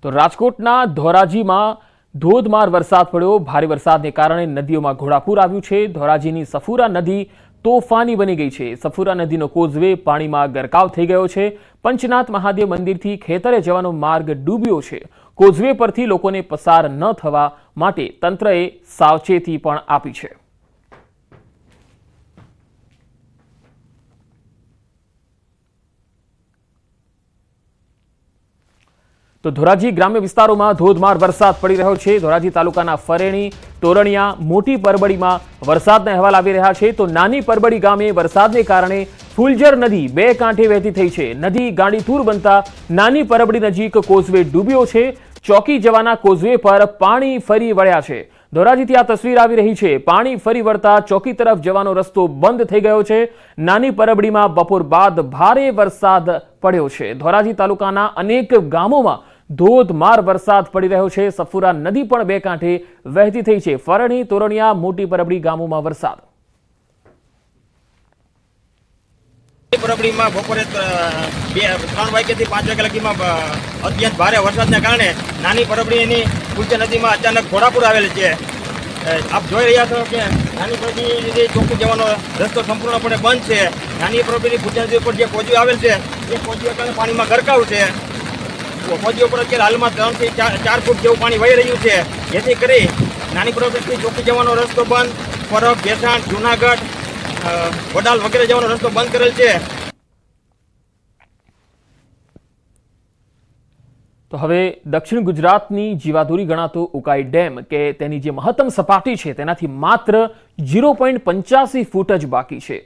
તો રાજકોટના ધોરાજીમાં ધોધમાર વરસાદ પડ્યો। ભારે વરસાદને કારણે નદીઓમાં ઘોડાપૂર આવ્યું છે। ધોરાજીની સફુરા નદી તોફાની બની ગઈ છે। સફુરા નદીનો કોઝવે પાણીમાં ગરકાવ થઈ ગયો છે। પંચનાથ મહાદેવ મંદિરથી ખેતરે જવાનો માર્ગ ડૂબ્યો છે। કોઝવે પરથી લોકોને પસાર ન થવા માટે તંત્રએ સાવચેતી પણ આપી છે। તો ધોરાજી ગ્રામ્ય વિસ્તારોમાં ધોધમાર વરસાદ પડી રહ્યો છે। ધોરાજી તાલુકાના ફરેણી, તોરણિયા, મોટી પરબડીમાં વરસાદના અહેવાલ આવી રહ્યા છે। તો નાની પરબડી ગામે વરસાદને કારણે ફૂલઝર નદી બે કાંઠે વહેતી થઈ છે। નદી ગાંડીતુર બનતા નાની પરબડી નજીક કોઝવે ડૂબ્યો છે। ચોકી જવાના કોઝવે પર પાણી ફરી વળ્યા છે। ધોરાજીથી આ તસવીર આવી રહી છે। પાણી ફરી વળતા ચોકી તરફ જવાનો રસ્તો બંધ થઈ ગયો છે। નાની પરબડીમાં બપોર બાદ ભારે વરસાદ પડ્યો છે। ધોરાજી તાલુકાના અનેક ગામોમાં ધોધમાર વરસાદ પડી રહ્યો છે। સફુરા નદી પણ બે કાંઠે વહેતી થઈ છે। ફરણી, તોરણિયા, મોટી પરબડી ગામોમાં વરસાદ। પરબડીમાં બપોરે 3 વાગ્યાથી 5 વાગ્યા લગીમાં અત્યંત ભારે વરસાદને કારણે નાની પરબડીની ફૂલઝર નદીમાં અચાનક ઘોડાપૂર આવેલ છે। આપ જોઈ રહ્યા છો કે નાની પરબડી ચોકી જવાનો રસ્તો સંપૂર્ણપણે બંધ છે। નાની પરબડીની ફૂલઝર નદી ઉપર જે કોઝવે આવેલ છે એ કોઝવે કારણે પાણીમાં ગરકાવ છે। કોઝવે ઉપર અત્યારે હાલમાં 3 થી 4 ફૂટ જેવું પાણી વહી રહ્યું છે, જેથી કરી નાની પરબડીથી ચોકી જવાનો રસ્તો બંધ, પરબ, ભેસાણ, જુનાગઢ, વડાલ વગેરે જવાનો રસ્તો બંધ કરેલ છે। તો હવે દક્ષિણ ગુજરાતની જીવાદોરી ગણાતો ઉકાઈ ડેમ કે તેની જે મહત્તમ સપાટી છે તેનાથી માત્ર 0.85 ફૂટ જ બાકી છે।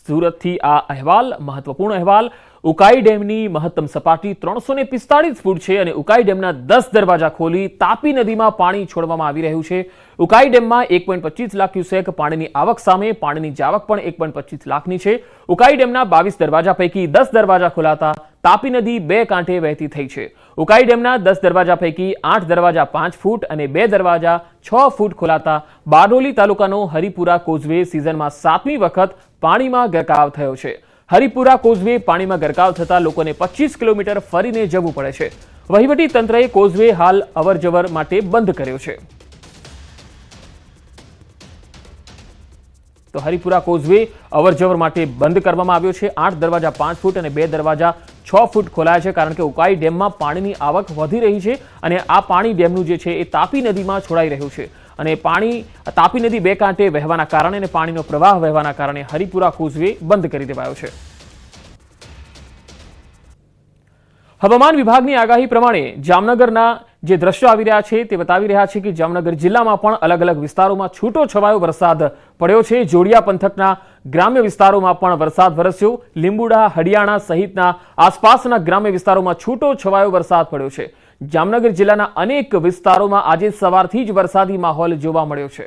સુરતથી આ અહેવાલ, મહત્વપૂર્ણ અહેવાલ। ઉકાઈ ડેમની મહત્તમ સપાટી 345 ફૂટ છે અને ઉકાઈ ડેમના 10 દરવાજા ખોલી તાપી નદીમાં પાણી છોડવામાં આવી રહ્યું છે। ઉકાઈ ડેમમાં 1.25 લાખ ક્યુસેક પાણીની આવક સામે પાણીની જાવક પણ 1.25 લાખની છે। ઉકાઈ ડેમના 22 દરવાજા પૈકી 10 દરવાજા ખોલાતા તાપી નદી બે કાંઠે વહેતી થઈ છે। ઉકાઈ ડેમના 10 દરવાજા પૈકી 8 દરવાજા 5 ફૂટ અને 2 દરવાજા 6 ફૂટ ખોલાતા બારડોલી તાલુકાનો હરિપુરા કોઝવે સિઝનમાં 7મી વખત પાણીમાં ગરકાવ થયો છે। હરિપુરા કોઝવે પાણીમાં ગરકાવ થતા લોકોને 25 કિલોમીટર ફરીને જવું પડે છે। વહીવટી તંત્રએ કોઝવે હાલ અવરજવર માટે બંધ કર્યો છે। તો હરિપુરા કોઝવે અવરજવર માટે બંધ કરવામાં આવ્યો છે। 8 દરવાજા 5 ફૂટ અને 2 દરવાજા 6 ફૂટ ખોલાયા છે, કારણ કે ઉકાઈ ડેમમાં પાણીની આવક વધી રહી છે અને આ પાણી ડેમનું જે છે એ તાપી નદીમાં છોડાઈ રહ્યું છે અને પાણી તાપી નદી બે કાંઠે વહેવાના કારણે અને પાણીનો પ્રવાહ વહેવાના કારણે હરિપુરા કોઝવે બંધ કરી દેવાયો છે। હવામાન વિભાગની આગાહી પ્રમાણે જામનગરના જે દ્રશ્યો આવી રહ્યા છે તે બતાવી રહ્યા છે કે જામનગર જિલ્લામાં પણ અલગ અલગ વિસ્તારોમાં છૂટો છવાયો વરસાદ પડ્યો છે। જોડિયા પંથકના ગ્રામ્ય વિસ્તારોમાં પણ વરસાદ વરસ્યો। લીંબુડા, હડિયાણા સહિતના આસપાસના ગ્રામ્ય વિસ્તારોમાં છૂટો છવાયો વરસાદ પડ્યો છે। જામનગર જિલ્લાના અનેક વિસ્તારોમાં આજે સવારથી જ વરસાદી માહોલ જોવા મળ્યો છે।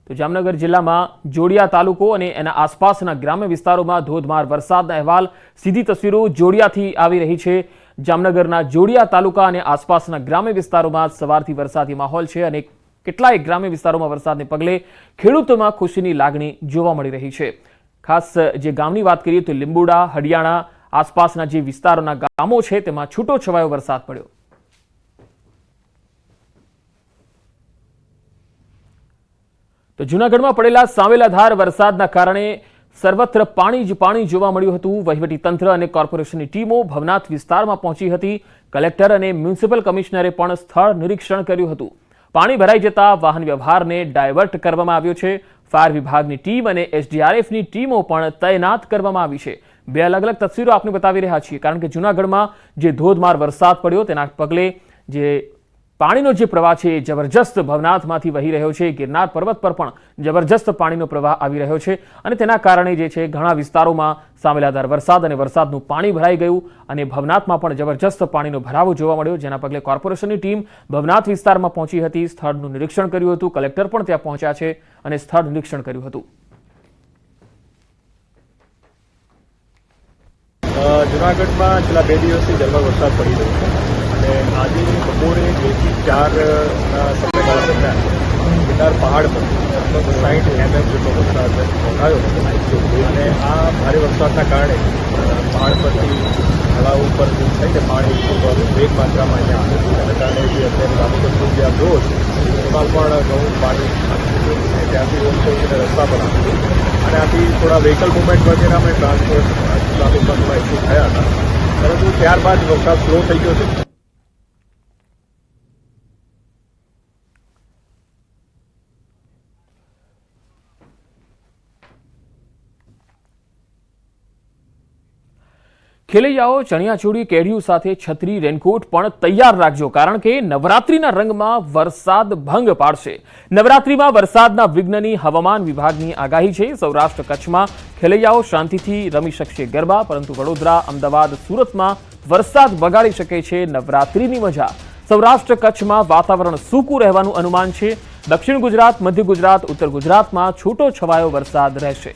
તો જામનગર જિલ્લામાં જોડિયા તાલુકો અને એના આસપાસના ગ્રામ્ય વિસ્તારોમાં ધોધમાર વરસાદના અહેવાલ, સીધી તસવીરો જોડિયાથી આવી રહી છે। જામનગરના જોડિયા તાલુકા અને આસપાસના ગ્રામ્ય વિસ્તારોમાં સવારથી વરસાદી માહોલ છે અને કેટલાય ગ્રામ્ય વિસ્તારોમાં વરસાદને પગલે ખેડૂતોમાં ખુશીની લાગણી જોવા મળી રહી છે। ખાસ જે ગામની વાત કરીએ તો લીંબુડા, હડિયાણા આસપાસના જે વિસ્તારોના ગામો છે તેમાં છૂટો છવાયો વરસાદ પડ્યો। તો જૂનાગઢમાં પડેલા સાંવેલાધાર વરસાદના કારણે સર્વત્ર પાણી જ પાણી જોવા મળ્યું હતું। વહીવટી તંત્ર અને કોર્પોરેશનની ટીમો ભવનાથ વિસ્તારમાં પહોંચી હતી। કલેક્ટર અને મ્યુનિસિપલ કમિશનરે પણ સ્થળ નિરીક્ષણ કર્યું હતું। પાણી ભરાઈ જતા વાહન વ્યવહારને ડાયવર્ટ કરવામાં આવ્યો છે। ફાયર વિભાગની ટીમ અને એસડીઆરએફની ટીમો પણ તૈનાત કરવામાં આવી છે। બે અલગ અલગ તસવીરો આપને બતાવી રહ્યા છીએ, કારણ કે જૂનાગઢમાં જે ધોધમાર વરસાદ પડ્યો તેના પગલે જે પાણીનો જે પ્રવાહ છે એ જબરજસ્ત ભવનાથમાંથી વહી રહ્યો છે। ગિરનાર પર્વત પર પણ જબરજસ્ત પાણીનો પ્રવાહ આવી રહ્યો છે અને તેના કારણે જે છે ઘણા વિસ્તારોમાં સાંવેલાધાર વરસાદ અને વરસાદનું પાણી ભરાઈ ગયું અને ભવનાથમાં પણ જબરજસ્ત પાણીનો ભરાવો જોવા મળ્યો, જેના પગલે કોર્પોરેશનની ટીમ ભવનાથ વિસ્તારમાં પહોંચી હતી। સ્થળનું નિરીક્ષણ કર્યું હતું। કલેક્ટર પણ ત્યાં પહોંચ્યા છે અને સ્થળ નિરીક્ષણ કર્યું હતું। જૂનાગઢમાં છેલ્લા 2 દિવસથી ઝરમર વરસાદ પડી રહ્યો છે અને આજે બપોરે 2 થી 4 સમયગાળા દરમિયાન ગિરનાર પહાડ પર લગભગ 60 mm જેટલો વરસાદ નોંધાયો હતો અને આ ભારે વરસાદના કારણે પહાડ પરથી તળાવ ઉપર થાય કે પાણી ખૂબ વેગ માત્રામાં અહીંયા આવે છે. એના કારણે જે અત્યારે રામકૃષ્ણ જે આ બ્રોડ એમાં પણ ઘણું પાણી ત્યાંથી ઓછો રસ્તા પર આવ્યું અને આથી થોડા વ્હીકલ મુવમેન્ટ વગેરેમાં ટ્રાન્સપોર્ટ ટ્રાફિક બંધમાં ઇસ્યુ થયા હતા, પરંતુ ત્યારબાદ વરસાદ સ્લો થઈ ગયો છે. ખેલૈયાઓ ચણિયાચોળી, કેડિયું સાથે છત્રી, રેનકોટ પણ તૈયાર રાખજો, કારણ કે નવરાત્રીના રંગમાં વરસાદ ભંગ પાડશે. નવરાત્રીમાં વરસાદના વિઘ્નની હવામાન વિભાગની આગાહી છે. સૌરાષ્ટ્ર કચ્છમાં ખેલૈયાઓ શાંતિથી રમી શકશે ગરબા, પરંતુ વડોદરા, અમદાવાદ, સુરતમાં વરસાદ બગાડી શકે છે નવરાત્રીની મજા. સૌરાષ્ટ્ર કચ્છમાં વાતાવરણ સૂકું રહેવાનું અનુમાન છે. દક્ષિણ ગુજરાત, મધ્ય ગુજરાત, ઉત્તર ગુજરાતમાં છૂટો છવાયો વરસાદ રહેશે.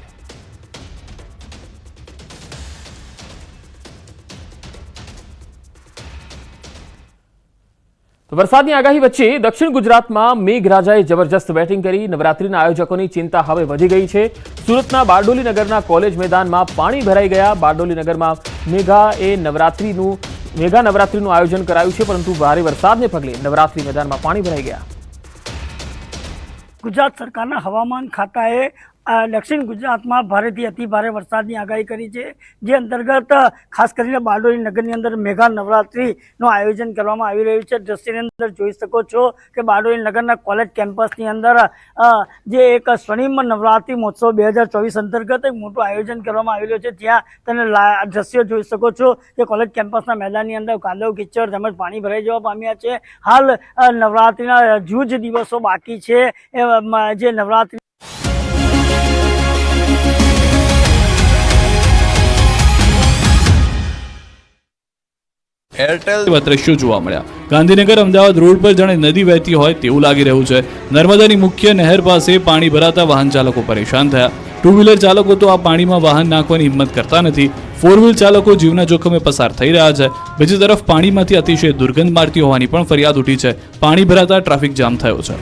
વરસાદની આગાહી વચ્ચે દક્ષિણ ગુજરાતમાં મેઘરાજાએ જબરજસ્ત બેટિંગ કરી. નવરાત્રીના આયોજકોની ચિંતા હવે વધી ગઈ છે. સુરતના બારડોલી નગરના કોલેજ મેદાનમાં પાણી ભરાઈ ગયા. બારડોલી નગરમાં મેઘા નવરાત્રીનું આયોજન કરાયું છે, પરંતુ ભારે વરસાદને પગલે નવરાત્રી મેદાનમાં પાણી ભરાઈ ગયા. ગુજરાત સરકારના હવામાન ખાતાએ દક્ષિણ ગુજરાતમાં ભારેથી અતિ ભારે વરસાદની આગાહી કરી છે, જે અંતર્ગત ખાસ કરીને બારડોલી નગરની અંદર મેઘા નવરાત્રિનું આયોજન કરવામાં આવી રહ્યું છે. દ્રશ્યની અંદર જોઈ શકો છો કે બારડોલી નગરના કોલેજ કેમ્પસની અંદર જે એક સ્વર્ણિમ નવરાત્રિ મહોત્સવ 2024 અંતર્ગત એક મોટું આયોજન કરવામાં આવી રહ્યું છે. જ્યાં તમે દ્રશ્યો જોઈ શકો છો કે કોલેજ કેમ્પસના મેદાનની અંદર કાદવ કિચડ તેમજ પાણી ભરાઈ જવા પામ્યા છે. હાલ નવરાત્રિના જ દિવસો બાકી છે. જે નવરાત્રિ એરટેલ દ્રશ્યો જોવા મળ્યા. ગાંધીનગર અમદાવાદ રોડ પર જાણે નદી વહેતી હોય તેવું લાગી રહ્યું છે. નર્મદાની મુખ્ય નહેર પાસે પાણી ભરાતા વાહન ચાલકો પરેશાન થયા. ટુ વ્હીલર ચાલકો તો આ પાણીમાં વાહન નાખવાની હિંમત કરતા નથી. ફોર વ્હીલ ચાલકો જીવના જોખમે પસાર થઈ રહ્યા છે. બીજી તરફ પાણીમાંથી અતિશય દુર્ગંધ મારતી હોવાની પણ ફરિયાદ ઉઠી છે. પાણી ભરાતા ટ્રાફિક જામ થયો છે.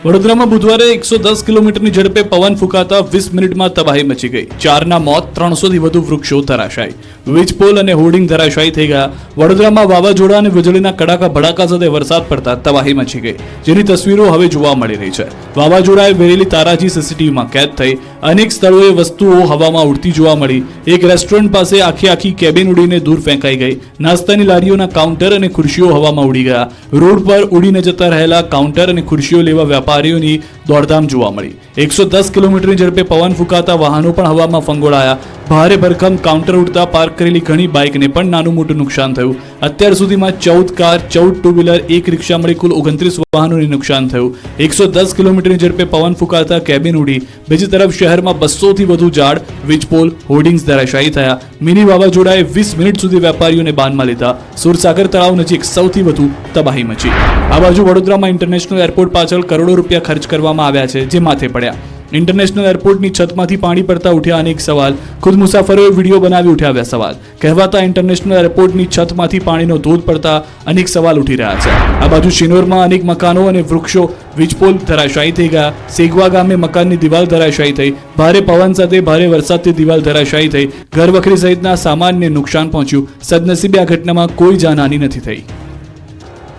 વડોદરામાં બુધવારે 110 કિલોમીટરની ઝડપે પવન ફૂંકાતા 20 મિનિટમાં તબાહી મચી ગઈ. 4ના મોત, 300થી વધુ વૃક્ષો ધરાશાયી. વીજ પોલ અને હોર્ડિંગ ધરાશાયી થઈ ગયા. વડોદરામાં વાવાઝોડા અને વીજળીના કડાકા ભડાકા સાથે વરસાદ પડતા તબાહી મચી ગઈ, જેની તસવીરો હવે જોવા મળી રહી છે. વાવાઝોડાએ વેરેલી તારાજી સીસીટીવીમાં કેદ થઈ. અનેક સ્થળોએ વસ્તુઓ હવામાં ઉડતી જોવા મળી. એક રેસ્ટોરન્ટ પાસે આખી કેબિન ઉડીને દૂર ફેંકાઈ ગઈ. નાસ્તાની લારીઓના કાઉન્ટર અને ખુરશીઓ હવામાં ઉડી ગયા. રોડ પર ઉડીને જતા રહેલા કાઉન્ટર અને ખુરશીઓ લેવા વેપારીઓની દોડધામ જોવા મળી. 110 કિલોમીટરની ઝડપે પવન ફૂંકાતા વાહનો પણ હવામાં ફંગોળાયા. ભારે ભરખમ કાઉન્ટર ઉડતા પાર્ક કરેલી ઘણી બાઇકને પણ નાનું મોટું નુકસાન થયું. અત્યાર સુધીમાં 14 કાર, 14 ટુ વ્હીલર, એક રિક્ષા મળી કુલ 29 વાહનોને નુકસાન થયું. 110 કિલોમીટરની ઝડપે પવન ફૂંકાતા કેબિન ઉડી. બીજી તરફ શહેરમાં 200થી વધુ ઝાડ, વીજપોલ, હોર્ડિંગ્સ ધરાશાયી થયા. મિની વાવાઝોડાએ 20 મિનિટ સુધી વેપારીઓને બાનમાં લીધા. સુરસાગર તળાવ નજીક સૌથી વધુ તબાહી મચી. આ બાજુ વડોદરામાં ઇન્ટરનેશનલ એરપોર્ટ પાછળ કરોડો રૂપિયા ખર્ચ કરવામાં આવ્યા છે, જે માથે પડ્યા. ઇન્ટરનેશનલ એરપોર્ટની છતમાંથી પાણી પડતા ઉઠ્યા અનેક સવાલ. ખુદ મુસાફરોએ વિડીયો બનાવી ઉઠાવ્યા સવાલ. કહેવાતા ઇન્ટરનેશનલ એરપોર્ટની છતમાંથી પાણીનો ધોધ પડતા અનેક સવાલ ઉઠી રહ્યા છે. આ બાજુ શિનોરમાં અનેક મકાનો અને વૃક્ષો, વીજપોલ ધરાશાયી થઈ ગયા. સેગવા ગામે મકાનની દિવાલ ધરાશાયી થઈ. ભારે પવન સાથે ભારે વરસાદથી દિવાલ ધરાશાયી થઈ. ઘરવખરી સહિતના સામાનને નુકસાન પહોંચ્યું. સદનસીબે આ ઘટનામાં કોઈ જાનહાનિ નથી થઈ.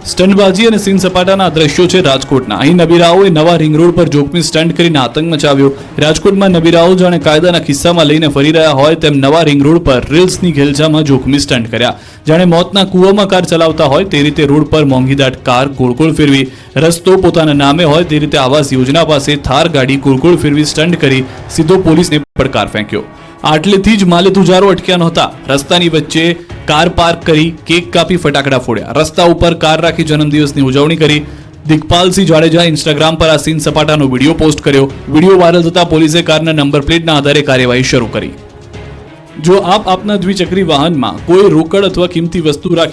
સ્ટન્ટબાજી અને સીન સપાટાના દ્રશ્યો છે રાજકોટના. અહીં નબીરાઓએ નવા રિંગ રોડ પર જોખમી સ્ટન્ટ કરીને આતંક મચાવ્યો. રાજકોટમાં નબીરાઓ જાણે કાયદાના ખિસ્સામાં લઈને ફરી રહ્યા હોય તેમ નવા રિંગ રોડ પર રીલ્સની ઘેલછામાં જોખમી સ્ટન્ટ કર્યા. જાણે મોતના કૂવામાં કાર ચલાવતા હોય તે રીતે રોડ પર મોંઘીદાટ કાર ગોળ ફેરવી. રસ્તો પોતાના નામે હોય તે રીતે આવાસ યોજના પાસે થાર ગાડી ગોળ ફેરવી સ્ટન્ટ કરી સીધો પોલીસને પડકાર ફેંક્યો. આટલેથી જ માલે તુજારો અટક્યા નહોતા. રસ્તાની વચ્ચે કાર પાર્ક કરી કેક કાપી ફટાકડા ફોડ્યા. રસ્તા ઉપર કાર રાખી જન્મદિવસની ઉજવણી કરી. દિગ્પાલસિંહ જાડેજા ઇન્સ્ટાગ્રામ પર આ સીન સપાટાનો વિડીયો પોસ્ટ કર્યો. વિડીયો વાયરલ થતા પોલીસે કારના નંબર પ્લેટના આધારે કાર્યવાહી શરૂ કરી. જો આપના દ્વિચક્રી વાહનમાં કોઈ રોકડ અથવા કિંમતી વસ્તુ રાખી